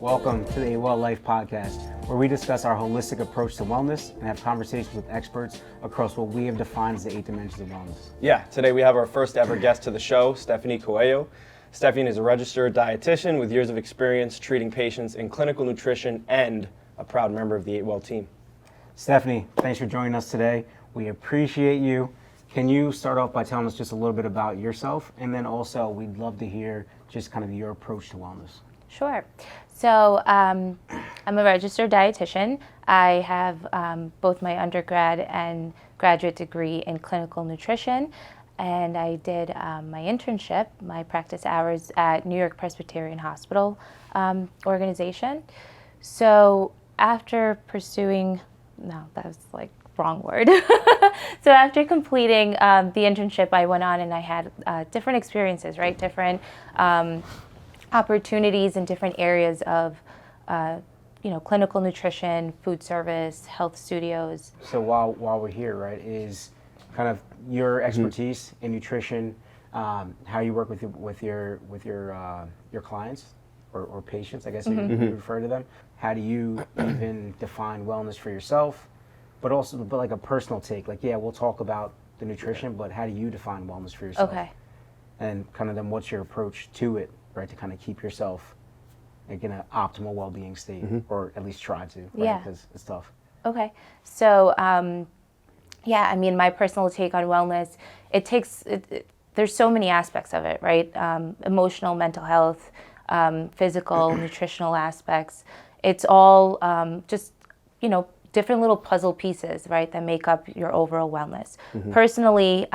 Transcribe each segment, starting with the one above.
Welcome to the A Well Life podcast, where we discuss our holistic approach to wellness and have conversations with experts across what we have defined as the 8 dimensions of wellness. Yeah, today we have our first ever guest to the show, Stephanie Coello. Stephanie is a registered dietitian with years of experience treating patients in clinical nutrition and a proud member of the 8 Well team. Stephanie, thanks for joining us today. We appreciate you. Can you start off by telling us just a little bit about yourself? And then also, we'd love to hear just kind of your approach to wellness. Sure. So I'm a registered dietitian. I have both my undergrad and graduate degree in clinical nutrition, and I did my internship, my practice hours at New York Presbyterian Hospital organization. So after pursuing, no, that was like wrong word. So after completing the internship, I went on and I had different experiences, right? Different opportunities in different areas of, clinical nutrition, food service, health studios. So while we're here, right, is kind of your expertise in nutrition, how you work with your clients or patients, I guess you refer to them. How do you even define wellness for yourself, but also like a personal take? Like, yeah, we'll talk about the nutrition, but how do you define wellness for yourself? Okay. And kind of then what's your approach to it, right, to kind of keep yourself like in an optimal well-being state, or at least try to, right? Yeah. Because it's tough. Okay. So, my personal take on wellness, there's so many aspects of it, right? Emotional, mental health, physical, nutritional aspects. It's all different little puzzle pieces, right, that make up your overall wellness. Personally,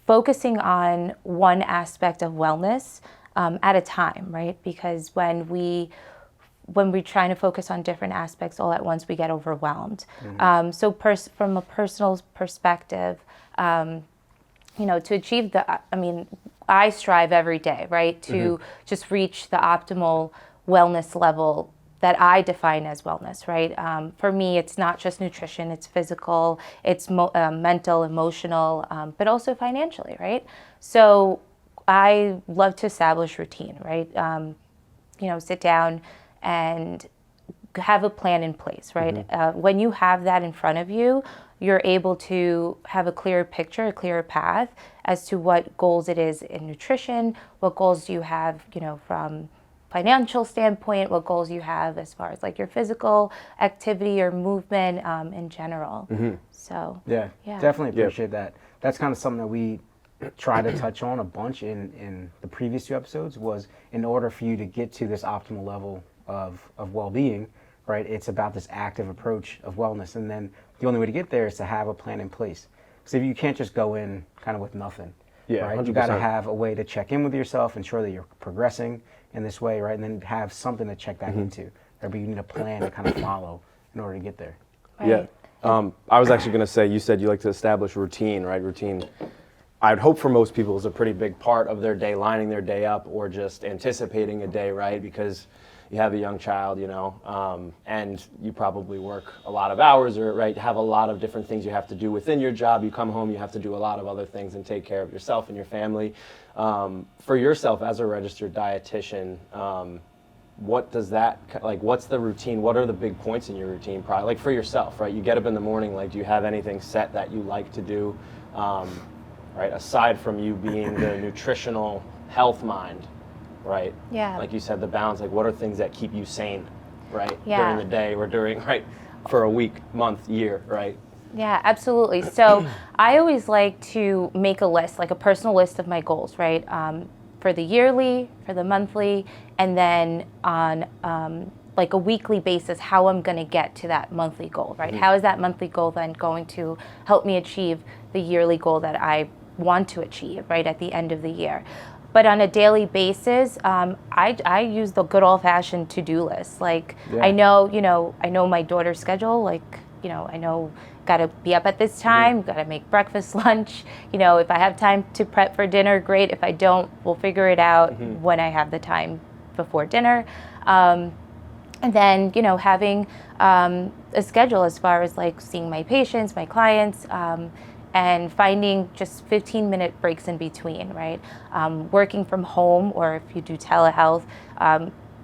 focusing on one aspect of wellness at a time, right? Because when we're trying to focus on different aspects all at once, we get overwhelmed. From a personal perspective, to achieve I strive every day, right, to just reach the optimal wellness level that I define as wellness, right? For me, it's not just nutrition, it's physical, it's mental, emotional, but also financially, right? So I love to establish routine, right? Sit down and have a plan in place, right? When you have that in front of you, you're able to have a clearer picture, a clearer path as to what goals it is in nutrition, what goals do you have, from financial standpoint, what goals you have as far as like your physical activity or movement in general. So yeah, definitely appreciate that. That's kind of something that we try to touch on a bunch in the previous 2 episodes. Was in order for you to get to this optimal level of well-being, right, it's about this active approach of wellness, and then the only way to get there is to have a plan in place. So if you can't just go in kind of with nothing, right? 100%. You got to have a way to check in with yourself, ensure that you're progressing in this way, right? And then have something to check back into. But you need a plan to kind of follow in order to get there. Right. Yeah. I was actually going to say, you said you like to establish routine, right? Routine, I'd hope for most people, is a pretty big part of their day, lining their day up or just anticipating a day, right? Because you have a young child, and you probably work a lot of hours, or right, have a lot of different things you have to do within your job. You come home, you have to do a lot of other things and take care of yourself and your family. For yourself as a registered dietitian, what does that, what's the routine? What are the big points in your routine? Probably, like for yourself, right? You get up in the morning, do you have anything set that you like to do, right? Aside from you being the nutritional health mind, right? Yeah. Like you said, the balance, what are things that keep you sane, right? Yeah. During the day or for a week, month, year, right? Yeah, absolutely. So I always like to make a list, like a personal list of my goals, right? For the yearly, for the monthly, and then on a weekly basis, how I'm going to get to that monthly goal, right? How is that monthly goal then going to help me achieve the yearly goal that I want to achieve, right, at the end of the year? But on a daily basis, I use the good old-fashioned to-do list. I know my daughter's schedule. I know got to be up at this time, got to make breakfast, lunch. If I have time to prep for dinner, great. If I don't, we'll figure it out when I have the time before dinner. And then, having a schedule as far as seeing my patients, my clients, and finding just 15-minute breaks in between, right? Working from home, or if you do telehealth,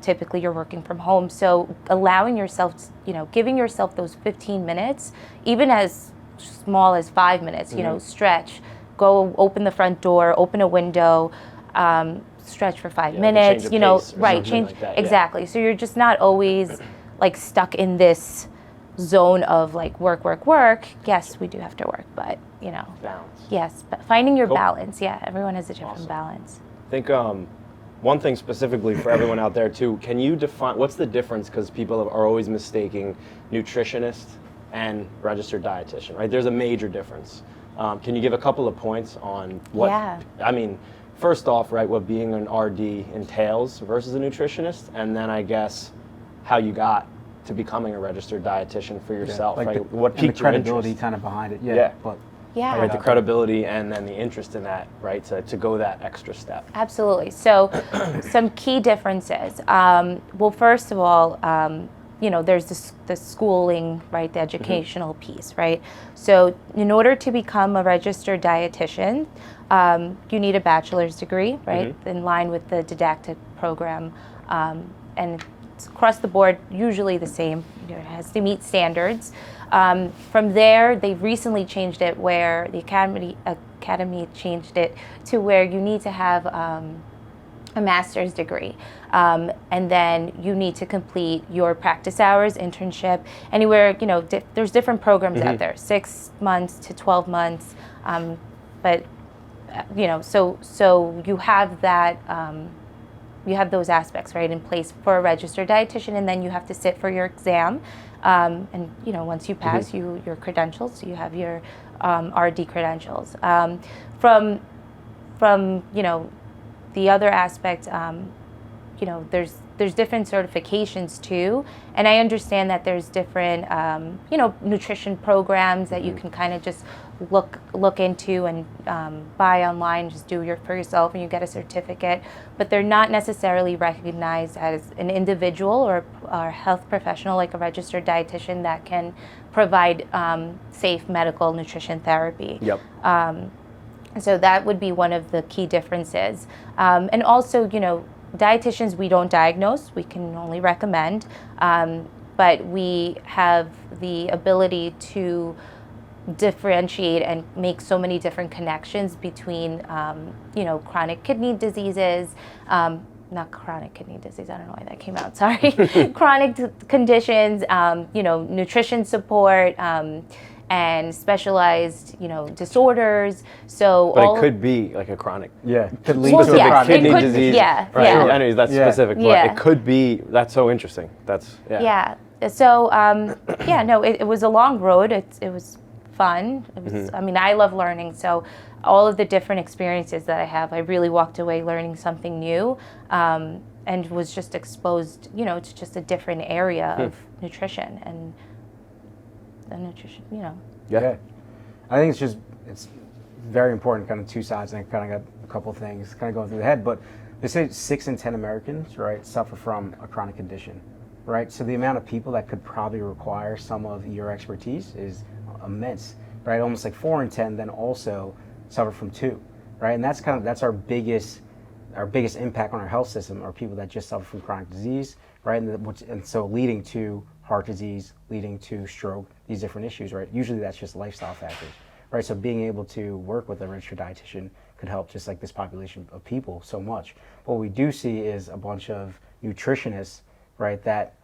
typically you're working from home. So allowing yourself, giving yourself those 15 minutes, even as small as 5 minutes, stretch, go open the front door, open a window, stretch for 5 minutes, change of pace or right, something change, like that, yeah. exactly. So you're just not always like stuck in this zone of like work, work, work. Yes, we do have to work, but Balance. yes, but finding your Cool. balance. Yeah, everyone has a different Awesome. balance. I think one thing specifically for everyone out there too, can you define, what's the difference, because people are always mistaking nutritionist and registered dietitian, right? There's a major difference. Can you give a couple of points on what, Yeah. I mean, first off, right, what being an RD entails versus a nutritionist, and then I guess how you got to becoming a registered dietitian for yourself, Like right? What and the piqued your credibility interest? kind of behind it. Yeah. But Yeah. Right, the credibility and then the interest in that, right, to go that extra step. Absolutely. So, some key differences. Well, first of all, there's the schooling, right, the educational piece, right? So, in order to become a registered dietitian, you need a bachelor's degree, right, in line with the didactic program, and it's across the board, usually the same. It has to meet standards. From there, they've recently changed it where the academy changed it to where you need to have a master's degree, and then you need to complete your practice hours, internship, anywhere. There's different programs out there, 6 months to 12 months, but so you have that. You have those aspects, right, in place for a registered dietitian, and then you have to sit for your exam, and once you pass, your credentials, you have your RD credentials. From the other aspect, there's different certifications too, and I understand that there's different nutrition programs that you can kind of just look into and buy online, just do for yourself, and you get a certificate, but they're not necessarily recognized as an individual or a health professional like a registered dietitian that can provide safe medical nutrition therapy. Yep. So that would be one of the key differences. And also, dietitians, we don't diagnose, we can only recommend, but we have the ability to differentiate and make so many different connections between, chronic kidney diseases, not chronic kidney disease, I don't know why that came out, sorry, chronic conditions, nutrition support, and specialized, disorders. So, But it could be like a chronic, could lead Well, to yeah, chronic it kidney could- disease. yeah, right? yeah. I know that's Yeah. specific, but Yeah. it could be. That's so interesting. That's Yeah. So, it was a long road. It was fun. It was. I mean, I love learning. So, all of the different experiences that I have, I really walked away learning something new, and was just exposed, to just a different area of nutrition and the nutrition. Yeah. I think it's very important, kind of two sides, and I kind of got a couple things kind of going through the head, but they say 6 in 10 Americans, right, suffer from a chronic condition, right? So the amount of people that could probably require some of your expertise is immense, right? Almost like 4 in 10 then also suffer from 2, right? And that's our biggest impact on our health system are people that just suffer from chronic disease, right? And so leading to heart disease, leading to stroke, these different issues, right? Usually that's just lifestyle factors, right? So being able to work with a registered dietitian could help just like this population of people so much. What we do see is a bunch of nutritionists, right, that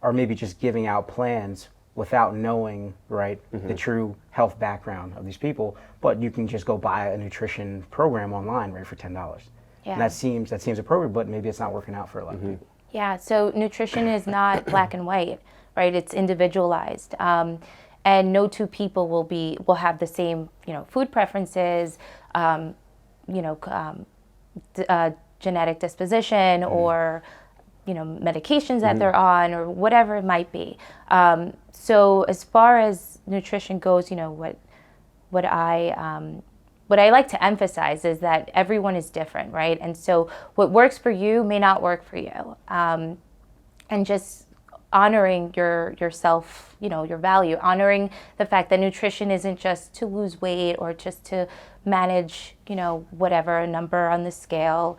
are maybe just giving out plans without knowing, right, the true health background of these people, but you can just go buy a nutrition program online, right, for $10. Yeah. And that seems appropriate, but maybe it's not working out for a lot of people. Yeah, so nutrition is not black and white, right? It's individualized, and no two people will have the same, food preferences, genetic disposition, or medications that they're on, or whatever it might be. So as far as nutrition goes, what I like to emphasize is that everyone is different, right? And so what works for you may not work for you. And just honoring yourself, your value, honoring the fact that nutrition isn't just to lose weight or just to manage, whatever number on the scale.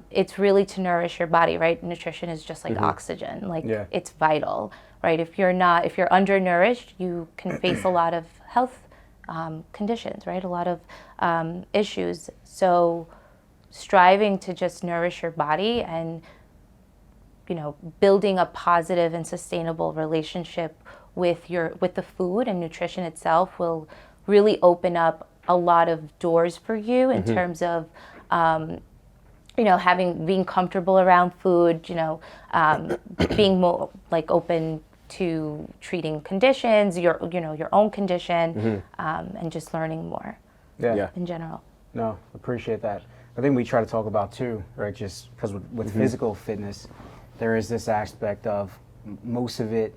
It's really to nourish your body, right? Nutrition is just like oxygen, like it's vital, right? If you're undernourished, you can face a lot of health conditions, right? A lot of issues. So striving to just nourish your body and building a positive and sustainable relationship with the food and nutrition itself will really open up a lot of doors for you in terms of being comfortable around food, being more like open to treating conditions, your own condition, and just learning more. In general. No, appreciate that. I think we try to talk about too, right? Just because with physical fitness, there is this aspect of most of it,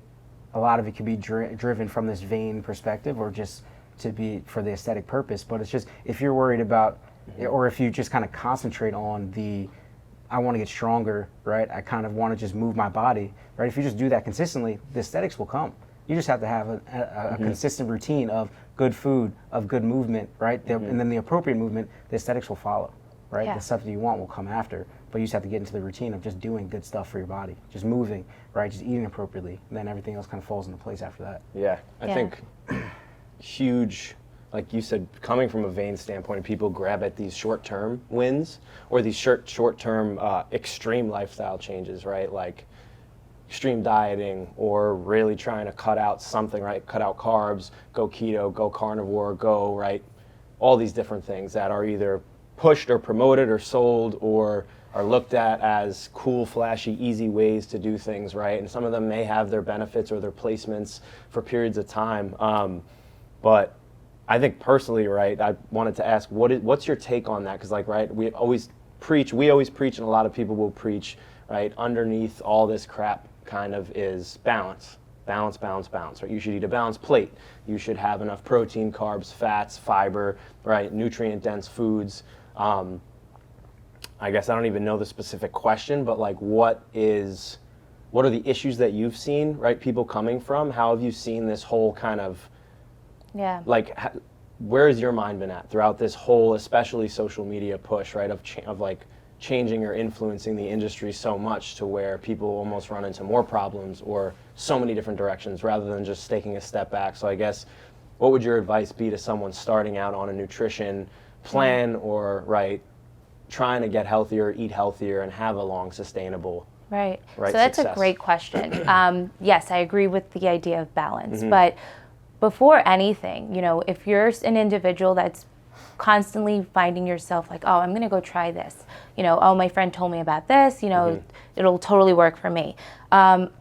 a lot of it can be driven from this vain perspective or just to be for the aesthetic purpose. But it's just, if you're worried about, or if you just kind of concentrate on I want to get stronger, right? I kind of want to just move my body, right? If you just do that consistently, the aesthetics will come. You just have to have a consistent routine of good food, of good movement, right? And then the appropriate movement, the aesthetics will follow, right? Yeah. The stuff that you want will come after. But you just have to get into the routine of just doing good stuff for your body, just moving, right? Just eating appropriately. And then everything else kind of falls into place after that. Yeah, I think huge, like you said, coming from a vain standpoint, people grab at these short-term wins or these short-term extreme lifestyle changes, right? Like extreme dieting or really trying to cut out something, right? Cut out carbs, go keto, go carnivore, go, right? All these different things that are either pushed or promoted or sold or are looked at as cool, flashy, easy ways to do things, right? And some of them may have their benefits or their placements for periods of time. But I think personally, right, I wanted to ask, what's your take on that? Because right, we always preach, and a lot of people will preach, right, underneath all this crap kind of is balance, right? You should eat a balanced plate. You should have enough protein, carbs, fats, fiber, right, nutrient-dense foods. I guess I don't even know the specific question, but what are the issues that you've seen, right, people coming from? How have you seen this whole kind of, where has your mind been at throughout this whole, especially social media push, right, of changing or influencing the industry so much to where people almost run into more problems or so many different directions rather than just taking a step back? So I guess, what would your advice be to someone starting out on a nutrition plan or, right, trying to get healthier, eat healthier, and have a long, sustainable Right. So that's success? A great question. Yes, I agree with the idea of balance. But before anything, if you're an individual that's constantly finding yourself like, oh, I'm going to go try this, oh, my friend told me about this, it'll totally work for me.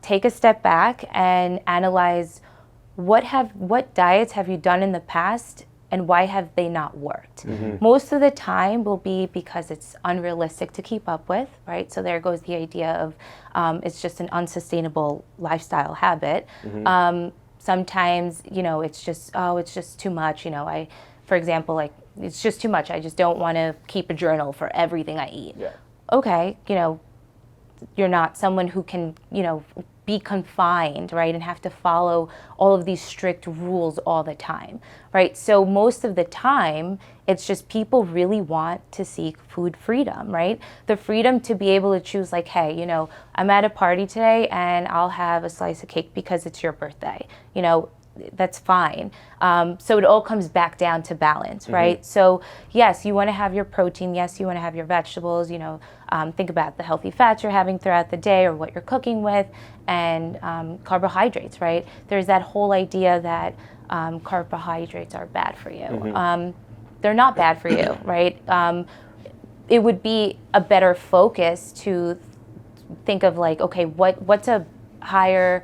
Take a step back and analyze what diets have you done in the past and why have they not worked? Most of the time will be because it's unrealistic to keep up with, right? So there goes the idea of it's just an unsustainable lifestyle habit. Sometimes, it's just too much. For example, it's just too much. I just don't want to keep a journal for everything I eat. Yeah. Okay, you're not someone who can, be confined, right, and have to follow all of these strict rules all the time, right? So most of the time, it's just people really want to seek food freedom, right? The freedom to be able to choose hey, I'm at a party today and I'll have a slice of cake because it's your birthday, that's fine. So it all comes back down to balance, right? So yes, you want to have your protein. Yes, you want to have your vegetables. Think about the healthy fats you're having throughout the day or what you're cooking with, and carbohydrates, right? There's that whole idea that carbohydrates are bad for you. They're not bad for you, right? It would be a better focus to think of okay, what's a higher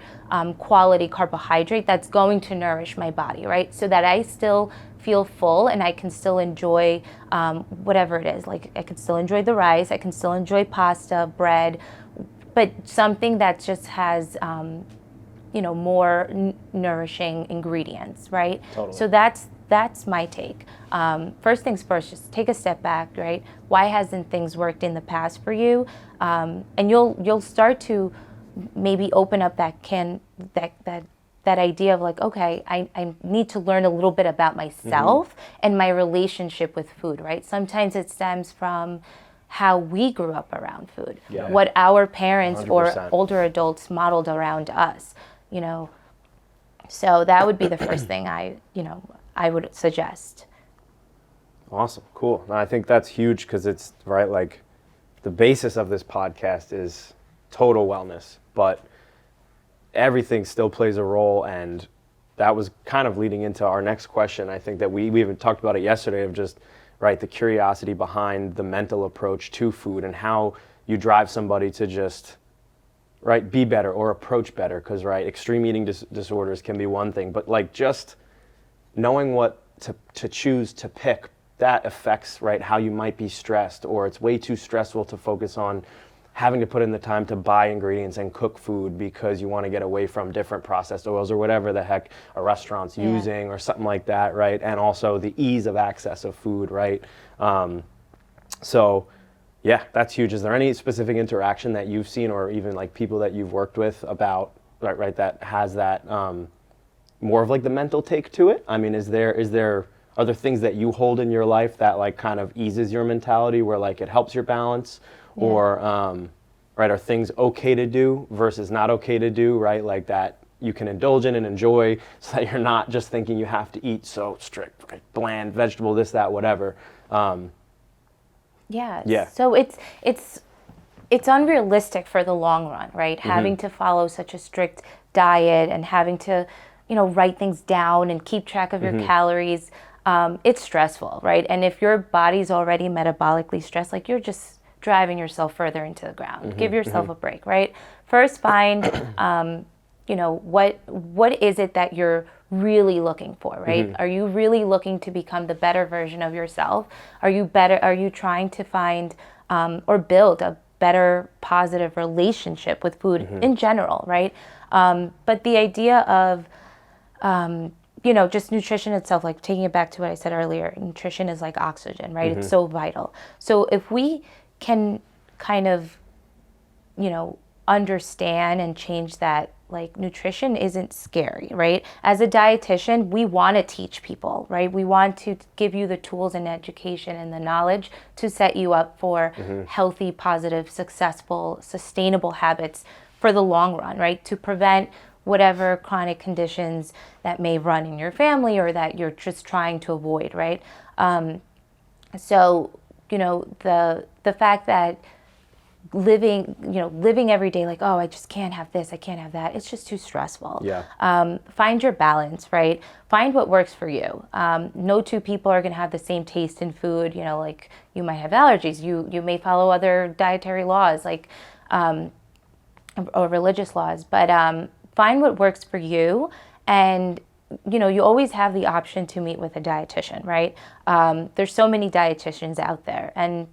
quality carbohydrate that's going to nourish my body, right? So that I still feel full and I can still enjoy whatever it is. I can still enjoy the rice, I can still enjoy pasta, bread, but something that just has more nourishing ingredients, right? Totally. So that's my take. First things first, just take a step back, right? Why hasn't things worked in the past for you? And you'll start to maybe open up that idea of like, okay, I need to learn a little bit about myself and my relationship with food, right? Sometimes it stems from how we grew up around food, what our parents or 100%. older adults modeled around us, So that would be the first thing I would suggest. Awesome. Cool. No, I think that's huge because it's right. Like the basis of this podcast is total wellness, but everything still plays a role. And that was kind of leading into our next question. I think that we even talked about it yesterday of just, right, the curiosity behind the mental approach to food and how you drive somebody to just, right, be better or approach better. Because, right, extreme eating disorders can be one thing, but like just knowing what to choose to pick, that affects, right, how you might be stressed, or it's way too stressful to focus on having to put in the time to buy ingredients and cook food because you want to get away from different processed oils or whatever the heck a restaurant's using or something like that, right? And also the ease of access of food, right? So yeah, that's huge. Is there any specific interaction that you've seen or even like people that you've worked with about, right, that has that more of like the mental take to it? I mean, are there things that you hold in your life that like kind of eases your mentality where like it helps your balance? Or, right, are things okay to do versus not okay to do, right? Like that you can indulge in and enjoy so that you're not just thinking you have to eat so strict, right? Bland, vegetable, this, that, whatever. Yeah. So it's unrealistic for the long run, right? Having to follow such a strict diet and having to, write things down and keep track of your calories. It's stressful, right? And if your body's already metabolically stressed, like you're just driving yourself further into the ground. Give yourself a break, right? First find, what is it that you're really looking for, right? Are you really looking to become the better version of yourself? Are you trying to find or build a better positive relationship with food in general, right? But the idea of just nutrition itself, like taking it back to what I said earlier, nutrition is like oxygen, right? It's so vital. So if we can kind of, understand and change that, like nutrition isn't scary, right? As a dietitian, we want to teach people, right? We want to give you the tools and education and the knowledge to set you up for healthy, positive, successful, sustainable habits for the long run, right? To prevent whatever chronic conditions that may run in your family or that you're just trying to avoid, right? So, the fact that living every day like, oh, I just can't have this, I can't have that, it's just too stressful. Find your balance, right? Find what works for you. No two people are going to have the same taste in food. Like you might have allergies, you may follow other dietary laws, like or religious laws, but find what works for you. And you always have the option to meet with a dietitian, right? There's so many dietitians out there, and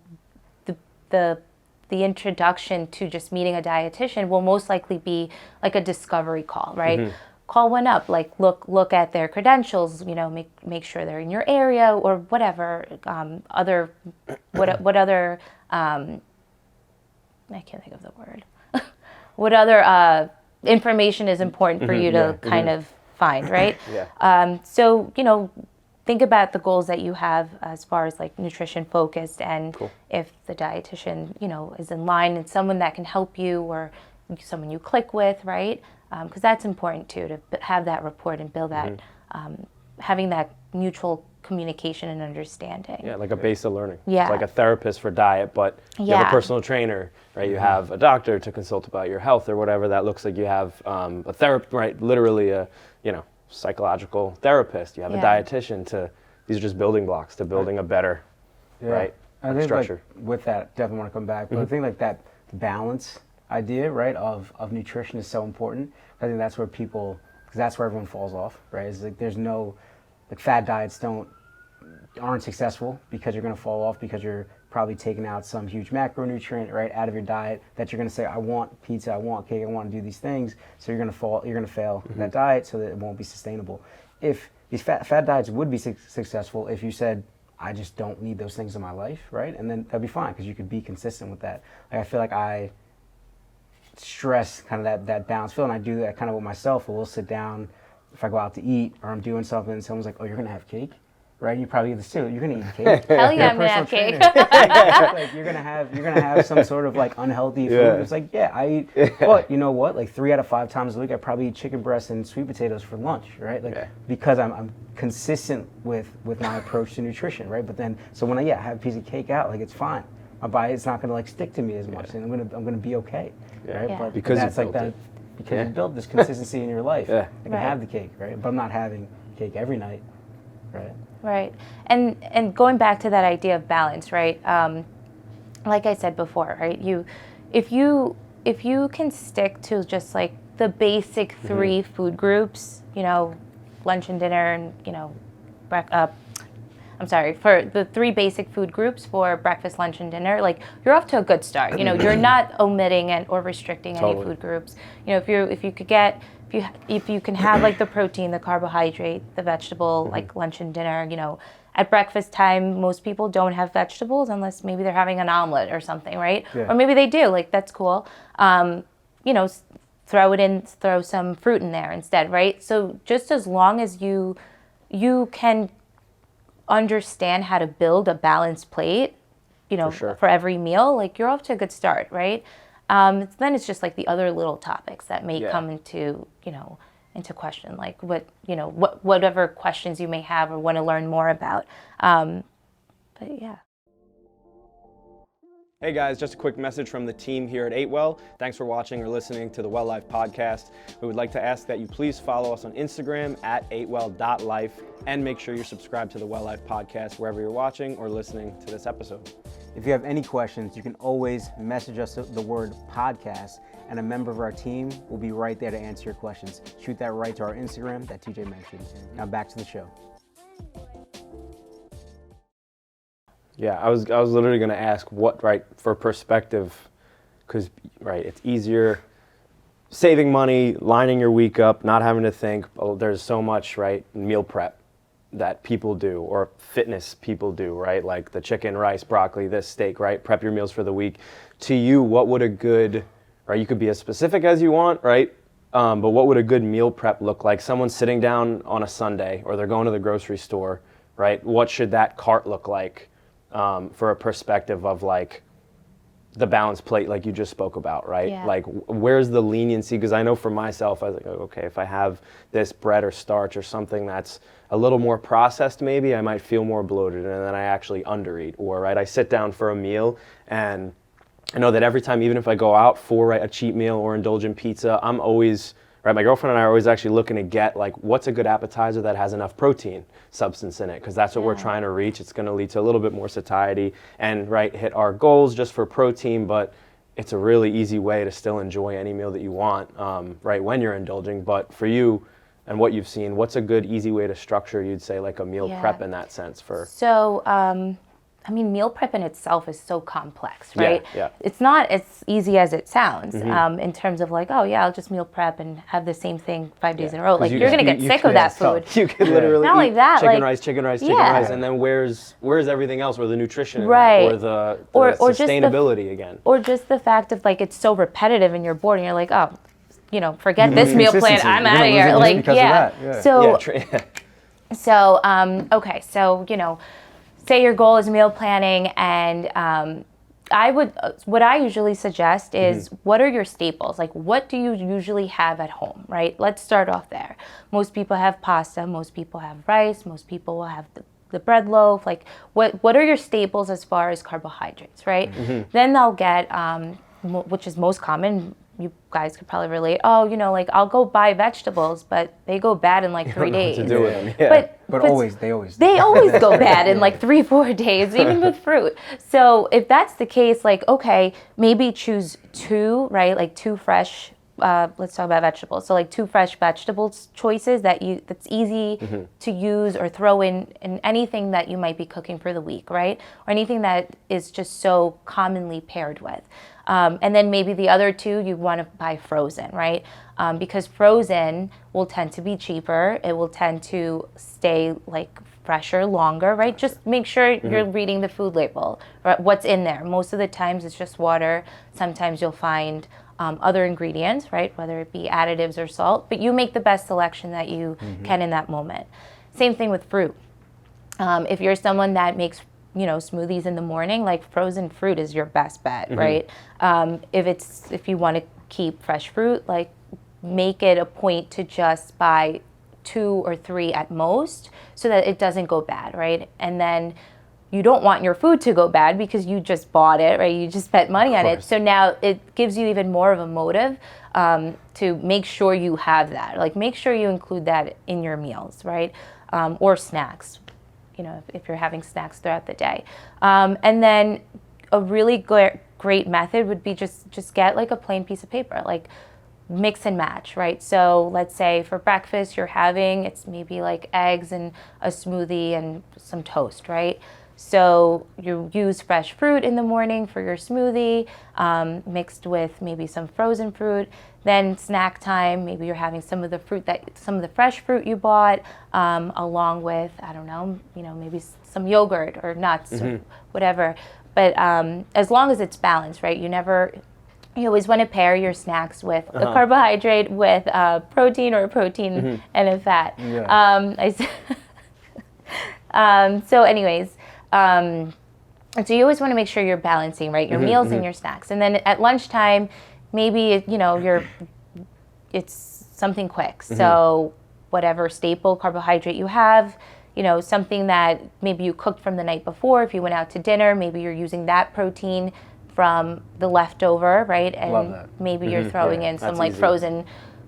the introduction to just meeting a dietitian will most likely be like a discovery call, right? Call one up, like look at their credentials, make sure they're in your area or whatever. What other I can't think of the word. What other information is important for you to kind of find, right? So, think about the goals that you have as far as like nutrition focused, and if the dietitian, is in line and someone that can help you or someone you click with, right? Because that's important too, to have that rapport and build that, having that mutual communication and understanding. Yeah, like a base of learning. Yeah. It's like a therapist for diet, but you have a personal trainer, right? You have a doctor to consult about your health or whatever that looks like. You have a therapist, right? Literally a, psychological therapist. You have a dietitian these are just building blocks to building a better, right? I think structure. like with that, definitely want to come back. But I think like that balance idea, right, of nutrition is so important. I think that's where because that's where everyone falls off, right? It's like there's no, like fad diets aren't successful because you're going to fall off because you're probably taking out some huge macronutrient right out of your diet that you're going to say, I want pizza, I want cake, I want to do these things. So you're going to fail that diet, so that it won't be sustainable. If these fad diets would be successful if you said, I just don't need those things in my life, right? And then that'd be fine because you could be consistent with that. Like I feel like I stress kind of that balance feel, and I do that kind of with myself. We'll sit down if I go out to eat or I'm doing something, and someone's like, "Oh, you're gonna have cake." Right, you probably get this too. You're gonna eat cake. Hell You're yeah, a I'm gonna have personal cake. trainer. Like you're gonna have some sort of like unhealthy food. Yeah. It's like, yeah, I eat. But you know what? Like 3 out of 5 times a week, I probably eat chicken breast and sweet potatoes for lunch. Right, like because I'm consistent with my approach to nutrition. Right, but then so when I have a piece of cake out, like it's fine. My body's not gonna like stick to me as much, and I'm gonna be okay. Right, Yeah. but Because that's you like built that. it. Because you build this consistency in your life. I can Right. have the cake, right? But I'm not having cake every night. Right. Right. And going back to that idea of balance, right? Like I said before, right? If you can stick to just like the basic 3 food groups, lunch and dinner, and for the 3 basic food groups for breakfast, lunch, and dinner, like you're off to a good start. You're not omitting or restricting any food groups. If you can have like the protein, the carbohydrate, the vegetable, like lunch and dinner, at breakfast time, most people don't have vegetables unless maybe they're having an omelet or something, right? Yeah. Or maybe they do, like that's cool. Throw some fruit in there instead, right? So just as long as you can understand how to build a balanced plate, for every meal, like you're off to a good start, right? Then it's just like the other little topics that may come into question, like whatever questions you may have or want to learn more about. But yeah. Hey guys, just a quick message from the team here at 8Well. Thanks for watching or listening to the Well Life podcast. We would like to ask that you please follow us on Instagram at 8well.life and make sure you're subscribed to the Well Life podcast wherever you're watching or listening to this episode. If you have any questions, you can always message us the word podcast, and a member of our team will be right there to answer your questions. Shoot that right to our Instagram that TJ mentioned. Now back to the show. Yeah, I was literally going to ask what, right, for perspective, because, right, it's easier saving money, lining your week up, not having to think. Oh, there's so much, right, meal prep that people do, or fitness people do, right, like the chicken, rice, broccoli, this steak, right, prep your meals for the week. To you, what would a good, right, you could be as specific as you want, right, but what would a good meal prep look like? Someone's sitting down on a Sunday, or they're going to the grocery store, right, what should that cart look like? For a perspective of like the balanced plate like you just spoke about, right? Yeah. Like where's the leniency? Because I know for myself, I was like, okay, if I have this bread or starch or something that's a little more processed maybe, I might feel more bloated and then I actually undereat. Or right, I sit down for a meal and I know that every time, even if I go out for a cheat meal or indulgent pizza, I'm always, right, my girlfriend and I are always actually looking to get like, what's a good appetizer that has enough protein substance in it? Because that's what we're trying to reach. It's going to lead to a little bit more satiety and, right, hit our goals just for protein, but it's a really easy way to still enjoy any meal that you want, right, when you're indulging. But for you and what you've seen, what's a good, easy way to structure, you'd say, like a meal prep in that sense for? So, meal prep in itself is so complex, right? Yeah. It's not as easy as it sounds in terms of like, oh yeah, I'll just meal prep and have the same thing 5 days in a row. Like you're gonna get sick of that food. You could literally Not only eat that, chicken like- rice, chicken rice, and then where's everything else? Where the nutrition in Right. that, or the Or just the- sustainability again? Or just the fact of like it's so repetitive and you're bored and you're like, oh, forget this meal plan. consistency. I'm You're out gonna of lose here. it just Like because of yeah. that, yeah. Okay, so say your goal is meal planning, and what I usually suggest is what are your staples? Like what do you usually have at home, right? Let's start off there. Most people have pasta, most people have rice, most people will have the bread loaf. Like what are your staples as far as carbohydrates, right? Then they'll get, which is most common, you guys could probably relate. Oh, like I'll go buy vegetables, but they go bad in like 3 days. To do with them. Yeah. But they always They always go bad in like 3-4 days, even with fruit. So if that's the case, like, okay, maybe choose 2, right? Like 2 fresh, let's talk about vegetables. So like 2 fresh vegetables choices that's easy to use or throw in anything that you might be cooking for the week, right? Or anything that is just so commonly paired with. And then maybe the other 2 you want to buy frozen, right? Because frozen will tend to be cheaper. It will tend to stay like fresher longer, right? Just make sure you're reading the food label, right? What's in there. Most of the times it's just water. Sometimes you'll find other ingredients, right? Whether it be additives or salt, but you make the best selection that you can in that moment. Same thing with fruit. If you're someone that makes smoothies in the morning, like frozen fruit is your best bet, right? If you want to keep fresh fruit, like make it a point to just buy 2 or 3 at most so that it doesn't go bad, right? And then you don't want your food to go bad because you just bought it, right? You just spent money on it. So now it gives you even more of a motive to make sure you have that. Like make sure you include that in your meals, right? Or snacks, if you're having snacks throughout the day. And then a really great method would be just get like a plain piece of paper, like mix and match, right? So let's say for breakfast it's maybe like eggs and a smoothie and some toast, right? So you use fresh fruit in the morning for your smoothie, mixed with maybe some frozen fruit. Then snack time, maybe you're having some of the fresh fruit you bought, along with, I don't know, maybe some yogurt or nuts or whatever. But as long as it's balanced, right? You always want to pair your snacks with a carbohydrate with protein or a protein and a fat. Yeah. So anyways, so you always want to make sure you're balancing, right? Your meals and your snacks. And then at lunchtime, maybe, it's something quick. So whatever staple carbohydrate you have, something that maybe you cooked from the night before. If you went out to dinner, maybe you're using that protein from the leftover, right? And maybe you're throwing in some like frozen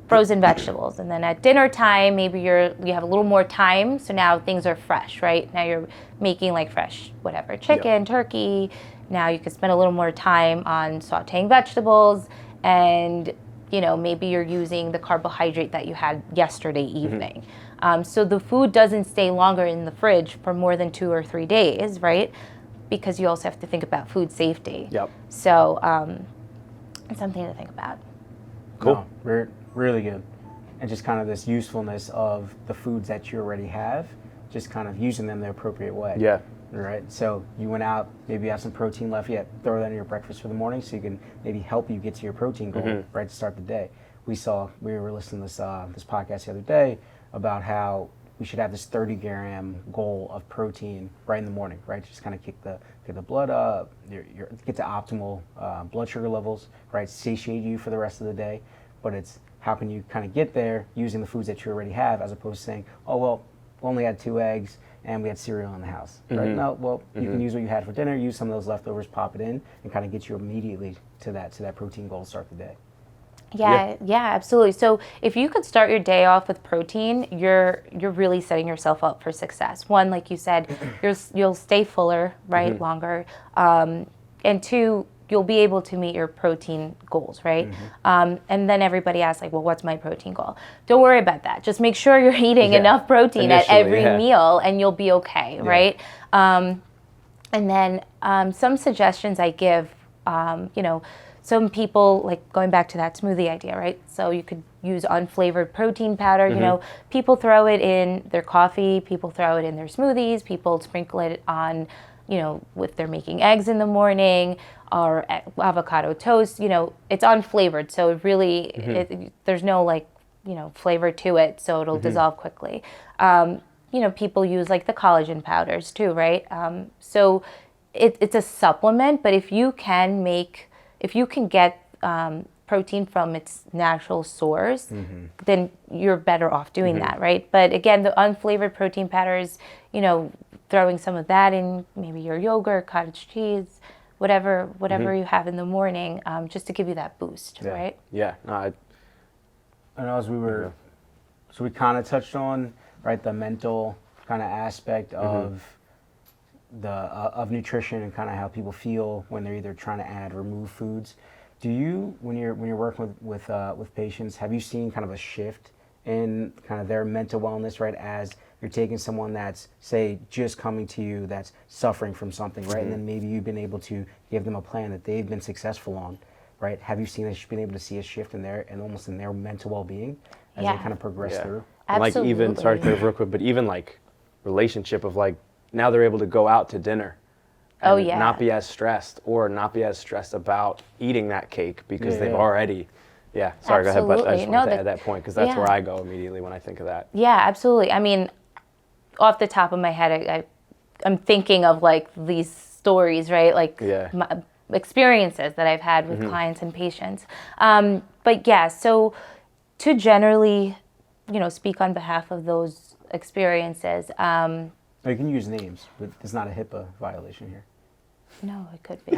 vegetables. And then at dinner time, maybe you have a little more time. So now things are fresh, right? Now you're making like fresh, whatever, chicken, turkey. Now you could spend a little more time on sauteing vegetables and, maybe you're using the carbohydrate that you had yesterday evening. So the food doesn't stay longer in the fridge for more than 2 or 3 days, right? Because you also have to think about food safety. So it's something to think about. Cool. No, really good. And just kind of this usefulness of the foods that you already have, just kind of using them the appropriate way. Yeah. Right. So you went out, maybe you have some protein left, throw that in your breakfast for the morning so you can maybe help you get to your protein goal, right, to start the day. We were listening to this podcast the other day about how we should have this 30-gram goal of protein right in the morning, right? Just kind of get the blood up, get to optimal blood sugar levels, right? Satiate you for the rest of the day. But it's how can you kind of get there using the foods that you already have, as opposed to saying, oh, well, we only had 2 eggs and we had cereal in the house, right? No, well, you can use what you had for dinner, use some of those leftovers, pop it in, and kind of get you immediately to that protein goal to start the day. Yeah, absolutely. So if you could start your day off with protein, you're really setting yourself up for success. One, like you said, you'll stay fuller, right, longer. And 2, you'll be able to meet your protein goals, right? And then everybody asks, like, well, what's my protein goal? Don't worry about that. Just make sure you're eating enough protein at every meal, and you'll be okay, right? And then some suggestions I give, some people, like going back to that smoothie idea, right? So you could use unflavored protein powder. People throw it in their coffee, people throw it in their smoothies, people sprinkle it on, if they're making eggs in the morning or avocado toast. It's unflavored, so it really, there's no flavor to it, so it'll dissolve quickly. People use like the collagen powders too, right? So it's a supplement, but if you can get protein from its natural source, then you're better off doing that, right? But again, the unflavored protein powders, throwing some of that in, maybe your yogurt, cottage cheese, whatever you have in the morning, just to give you that boost, right? Yeah. No, I know so we kind of touched on, right, the mental kind of aspect of of nutrition and kind of how people feel when they're either trying to add or remove foods. Do you, when you're working with patients, have you seen kind of a shift in kind of their mental wellness, right? As you're taking someone that's, say, just coming to you that's suffering from something, right? And then maybe you've been able to give them a plan that they've been successful on, right? Have you been able to see a shift in their mental well-being as they kind of progress through? Absolutely. Like even, sorry to cut real quick, but even like relationship of like, now they're able to go out to dinner Oh, and yeah. not be as stressed about eating that cake because they've already, sorry, go ahead, but I just Absolutely. wanted to add that point because that's Yeah. where I go immediately when I think of that. Yeah, absolutely. I mean, off the top of my head, I'm thinking of like these stories, right? Like my experiences that I've had with clients and patients. But yeah, so to generally, speak on behalf of those experiences. You can use names, but it's not a HIPAA violation here. No, it could be.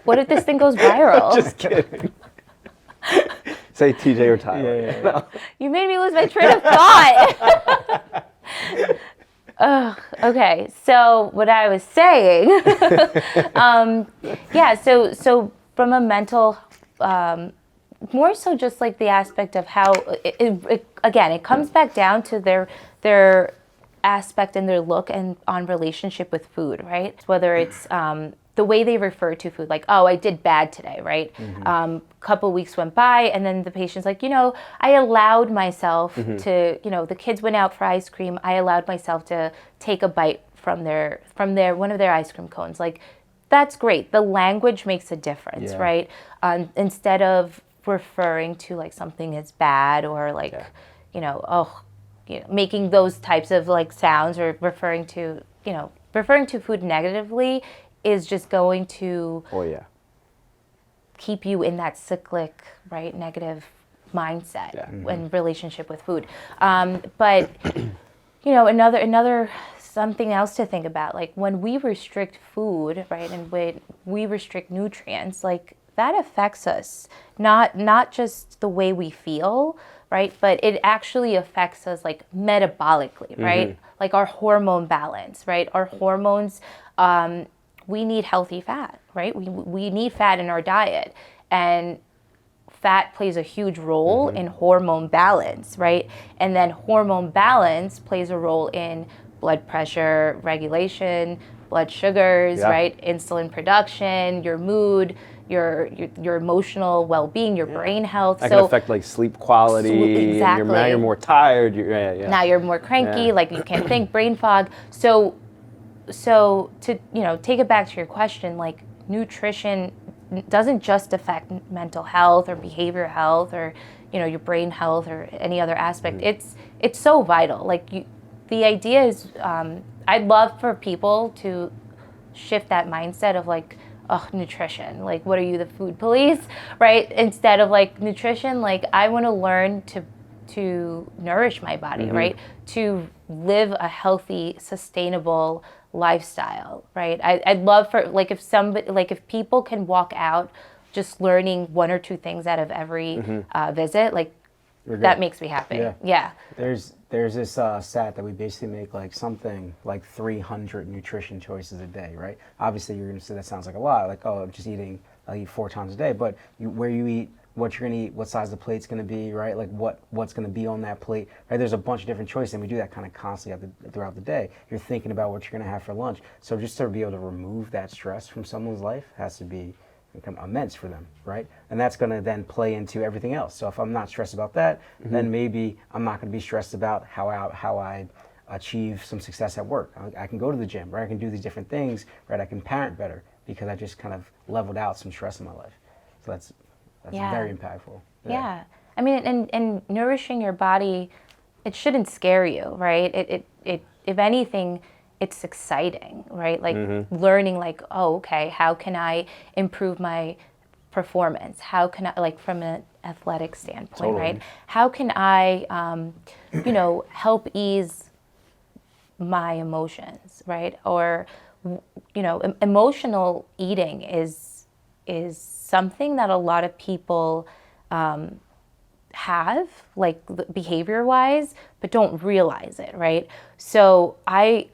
What if this thing goes viral? Just kidding. Say TJ or Tyler. Yeah. No. You made me lose my train of thought. Okay, so what I was saying, so from a mental, more so just like the aspect of how, again, it comes back down to their aspect and their look and on relationship with food, right? Whether it's the way they refer to food, like, oh, I did bad today, right? Couple weeks went by, and then the patient's like, I allowed myself to, the kids went out for ice cream. I allowed myself to take a bite from one of their ice cream cones. Like, that's great. The language makes a difference, right? Instead of referring to like something as bad or like, making those types of like sounds or referring to food negatively is just going to keep you in that cyclic, right, negative mindset and relationship with food. But another something else to think about, like when we restrict food, right, and when we restrict nutrients, like that affects us, not just the way we feel, right, but it actually affects us like metabolically, right, like our hormone balance, right, our hormones. We need healthy fat, right? We need fat in our diet, and fat plays a huge role in hormone balance, right? And then hormone balance plays a role in blood pressure regulation, blood sugars, right? Insulin production, your mood, your emotional well-being, your brain health. That can affect like sleep quality. Exactly. And now you're more tired. Now you're more cranky, like you can't think, brain fog. So to take it back to your question, like nutrition doesn't just affect mental health or behavioral health or your brain health or any other aspect. It's so vital. Like the idea is, I'd love for people to shift that mindset of like, oh, nutrition, like what are you, the food police, right? Instead of like nutrition, like I want to learn to nourish my body, right? To live a healthy, sustainable lifestyle, right? I'd love for like if people can walk out just learning one or two things out of every visit, like that makes me happy. Yeah. There's this stat that we basically make like something like 300 nutrition choices a day, right? Obviously, you're gonna say that sounds like a lot, like, oh, I'm just I'll eat 4 times a day, but where you eat, what you're gonna eat, what size the plate's gonna be, right? Like what's gonna be on that plate, right? There's a bunch of different choices, and we do that kind of constantly throughout the day. You're thinking about what you're gonna have for lunch. So just to be able to remove that stress from someone's life has to be immense for them, right? And that's gonna then play into everything else. So if I'm not stressed about that, then maybe I'm not gonna be stressed about how I achieve some success at work. I can go to the gym, right? I can do these different things, right? I can parent better because I just kind of leveled out some stress in my life. So that's very impactful. Yeah. I mean, and nourishing your body, it shouldn't scare you, right? It if anything, it's exciting, right? Like learning like, oh, okay, how can I improve my performance? How can I, like from an athletic standpoint, right? How can I, help ease my emotions, right? Or, emotional eating is something that a lot of people have, like behavior-wise, but don't realize it, right? So I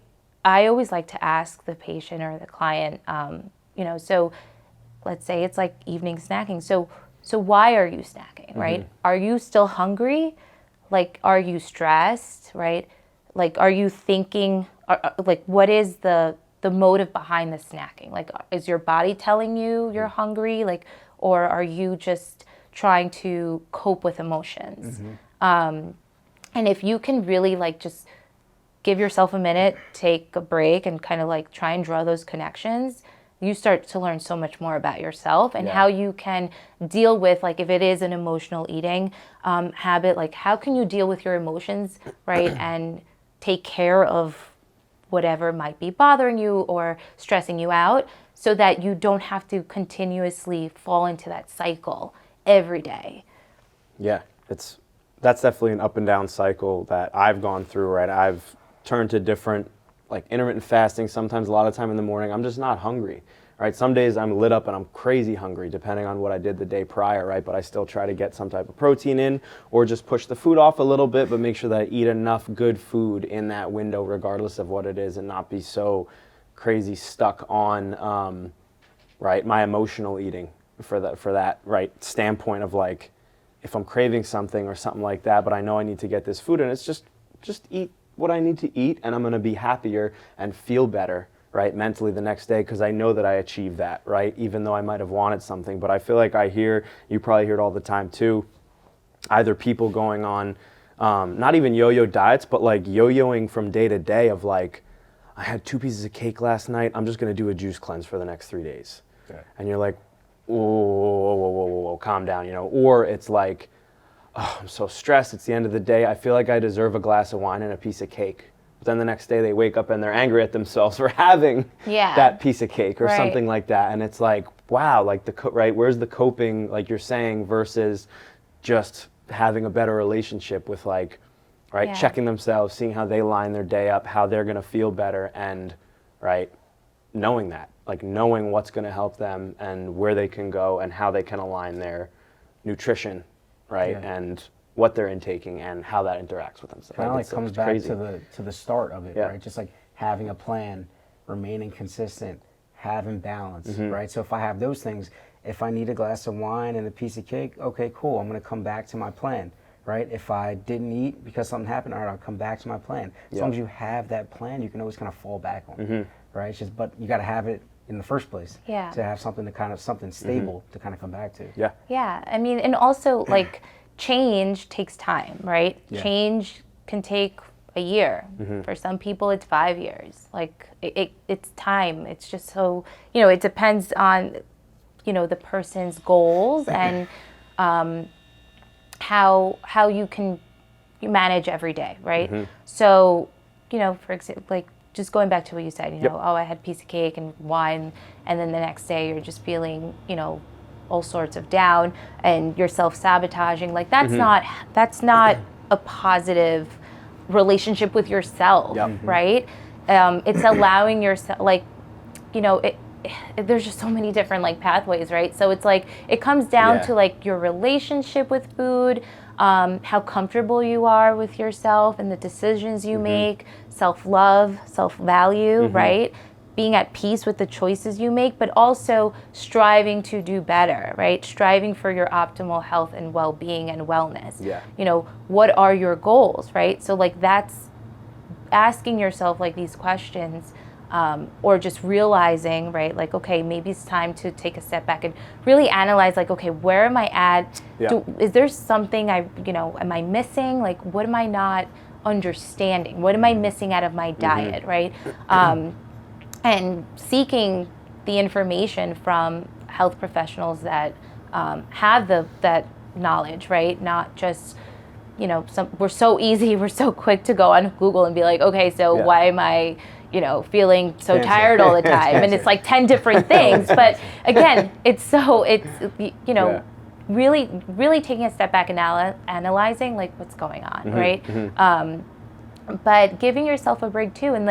always like to ask the patient or the client, so let's say it's like evening snacking. So why are you snacking, right? Are you still hungry? Like, are you stressed, right? Like, are you thinking, like, what is the motive behind the snacking? Like, is your body telling you you're hungry? Like, or are you just trying to cope with emotions? And if you can really like just give yourself a minute, take a break, and kind of like try and draw those connections, you start to learn so much more about yourself and how you can deal with, like, if it is an emotional eating habit, like how can you deal with your emotions, right? And take care of whatever might be bothering you or stressing you out so that you don't have to continuously fall into that cycle every day. Yeah, that's definitely an up and down cycle that I've gone through, right? I've turned to different, like intermittent fasting. Sometimes a lot of time in the morning, I'm just not hungry, right? Some days I'm lit up and I'm crazy hungry depending on what I did the day prior, right? But I still try to get some type of protein in or just push the food off a little bit, but make sure that I eat enough good food in that window regardless of what it is and not be so crazy stuck on, right, my emotional eating for that, right, standpoint of like, if I'm craving something or something like that, but I know I need to get this food and it's just eat what I need to eat and I'm going to be happier and feel better, right, mentally the next day because I know that I achieved that, right, even though I might have wanted something. But I feel like you probably hear it all the time too, either people going on not even yo-yo diets, but like yo-yoing from day to day of like, I had 2 pieces of cake last night, I'm just going to do a juice cleanse for the next 3 days. Okay. And you're like, whoa, calm down, you know, or it's like, oh, I'm so stressed, it's the end of the day, I feel like I deserve a glass of wine and a piece of cake. But then the next day they wake up and they're angry at themselves for having that piece of cake or something like that. And it's like, wow, like right, where's the coping, like you're saying, versus just having a better relationship with like, right, checking themselves, seeing how they line their day up, how they're gonna feel better and, right, knowing that, like knowing what's gonna help them and where they can go and how they can align their nutrition, right, and what they're intaking and how that interacts with them. So kind of like comes back to the start of it, right? Just like having a plan, remaining consistent, having balance, right? So if I have those things, if I need a glass of wine and a piece of cake, okay, cool, I'm going to come back to my plan, right? If I didn't eat because something happened, all right, I'll come back to my plan. As long as you have that plan, you can always kind of fall back on, right? It's just, but you got to have it in the first place to have something to kind of, something stable to kind of come back to. Yeah, I mean, and also like change takes time, right? Change can take a year. For some people, it's 5 years. Like it's time. It's just so, you know, it depends on, you know, the person's goals and how you manage every day, right? So, you know, for example, like just going back to what you said, you know, oh, I had a piece of cake and wine, and then the next day you're just feeling, you know, all sorts of down and you're self-sabotaging. Like that's not a positive relationship with yourself, right? It's allowing yourself, like, you know, there's just so many different like pathways, right? So it's like it comes down to like your relationship with food, how comfortable you are with yourself and the decisions you make, self-love, self-value, right? Being at peace with the choices you make, but also striving to do better, right? Striving for your optimal health and well-being and wellness. You know, what are your goals, right? So like that's asking yourself like these questions, or just realizing, right, like, okay, maybe it's time to take a step back and really analyze, like, okay, where am I at? Is there something am I missing? Like, what am I not understanding? What am I missing out of my diet, right? And seeking the information from health professionals that have that knowledge, right? Not just, you know, we're so quick to go on Google and be like, okay, so why am I, you know, feeling so tired all the time? And it's like 10 different things. But again, it's you know, really taking a step back and analyzing like what's going on, right? But giving yourself a break too, and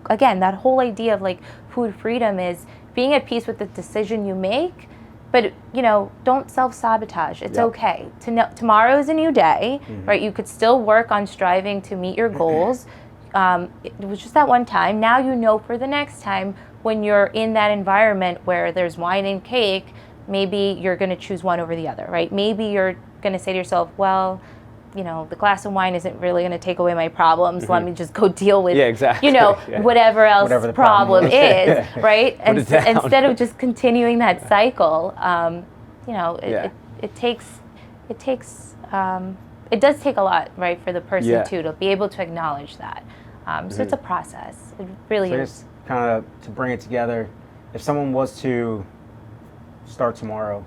again, that whole idea of like food freedom is being at peace with the decision you make, but you know, don't self-sabotage. It's okay. Tomorrow is a new day, right? You could still work on striving to meet your goals. It was just that one time. Now you know for the next time when you're in that environment where there's wine and cake, maybe you're going to choose one over the other, right? Maybe you're going to say to yourself, well, you know, the glass of wine isn't really going to take away my problems. Let me just go deal with, you know, whatever else the problem is, right? And instead of just continuing that cycle, you know, it does take a lot, right, for the person too, to be able to acknowledge that. So it's a process. It really So I is. guess kind of to bring it together, if someone was to start tomorrow,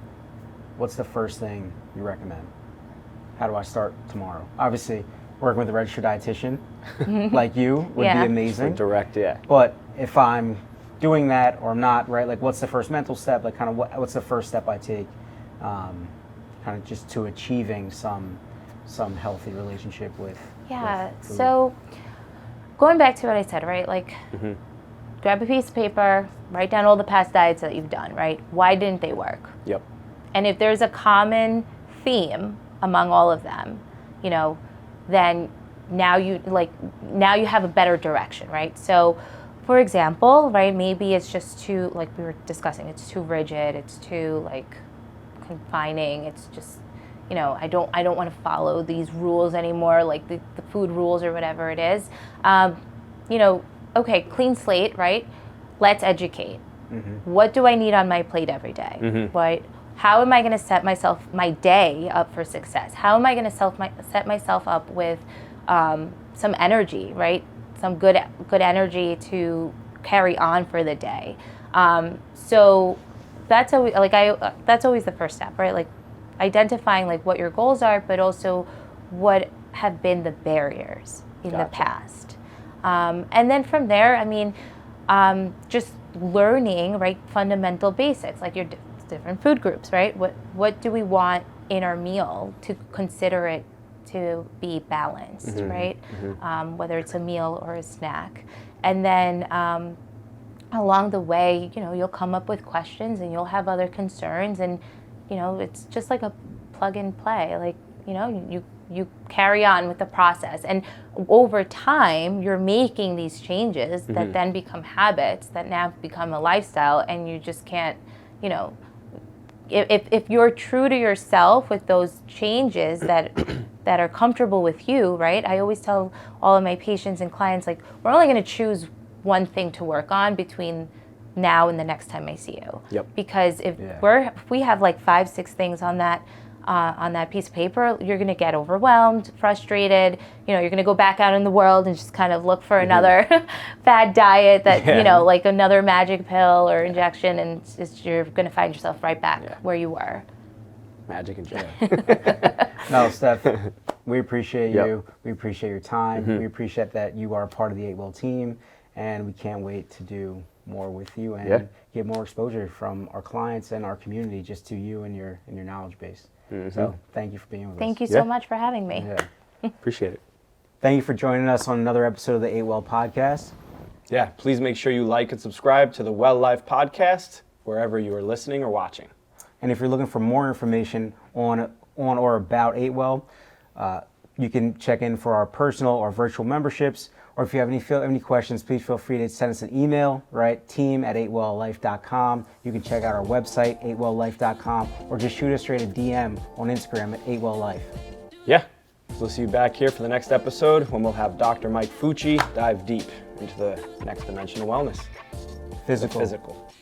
what's the first thing you recommend? How do I start tomorrow? Obviously, working with a registered dietitian like you would Yeah. be amazing. Direct, yeah. But if I'm doing that or I'm not, right? Like, what's the first mental step? Like, kind of what's the first step I take, kind of just to achieving some healthy relationship with. Yeah. with food? So going back to what I said, right? Like, grab a piece of paper, write down all the past diets that you've done, right? Why didn't they work? Yep. And if there's a common theme among all of them, you know, then now you have a better direction, right? So, for example, right, maybe it's just too, like we were discussing, it's too rigid, it's too like confining, it's just, you know, I don't want to follow these rules anymore, like the food rules or whatever it is. You know, okay, clean slate, right? Let's educate. What do I need on my plate every day, right? How am I going to set my day up for success? How am I going to set myself up with some energy, right? Some good energy to carry on for the day. So that's always that's always the first step, right? Like identifying like what your goals are, but also what have been the barriers in the past. And then from there, I mean, just learning, right, fundamental basics, like your different food groups, right? What do we want in our meal to consider it to be balanced, right? Whether it's a meal or a snack. And then along the way, you know, you'll come up with questions and you'll have other concerns, and, you know, it's just like a plug and play. Like, you know, you carry on with the process, and over time you're making these changes that then become habits that now become a lifestyle, and you just can't, you know, if you're true to yourself with those changes that are comfortable with you, right? I always tell all of my patients and clients, like, we're only going to choose one thing to work on between now and the next time I see you. Yep. Because if we have like 5-6 things on that piece of paper, you're going to get overwhelmed, frustrated. You know, you're going to go back out in the world and just kind of look for another fad diet that, you know, like another magic pill or injection, and you're going to find yourself right back where you were. Magic and joy. No, Steph, we appreciate you. We appreciate your time. We appreciate that you are a part of the 8 Well team, and we can't wait to do more with you and get more exposure from our clients and our community just to you and your knowledge base. So thank you for being with us. Thank you so much for having me. Yeah. Appreciate it. Thank you for joining us on another episode of the 8 Well podcast. Yeah, please make sure you like and subscribe to the Well Life podcast wherever you are listening or watching. And if you're looking for more information on or about 8 Well, you can check in for our personal or virtual memberships. Or if you have any questions, please feel free to send us an email, right? team@8welllife.com. You can check out our website, 8welllife.com, or just shoot us straight a DM on Instagram at 8welllife. Yeah, so we'll see you back here for the next episode when we'll have Dr. Mike Fucci dive deep into the next dimension of wellness. Physical. Physical.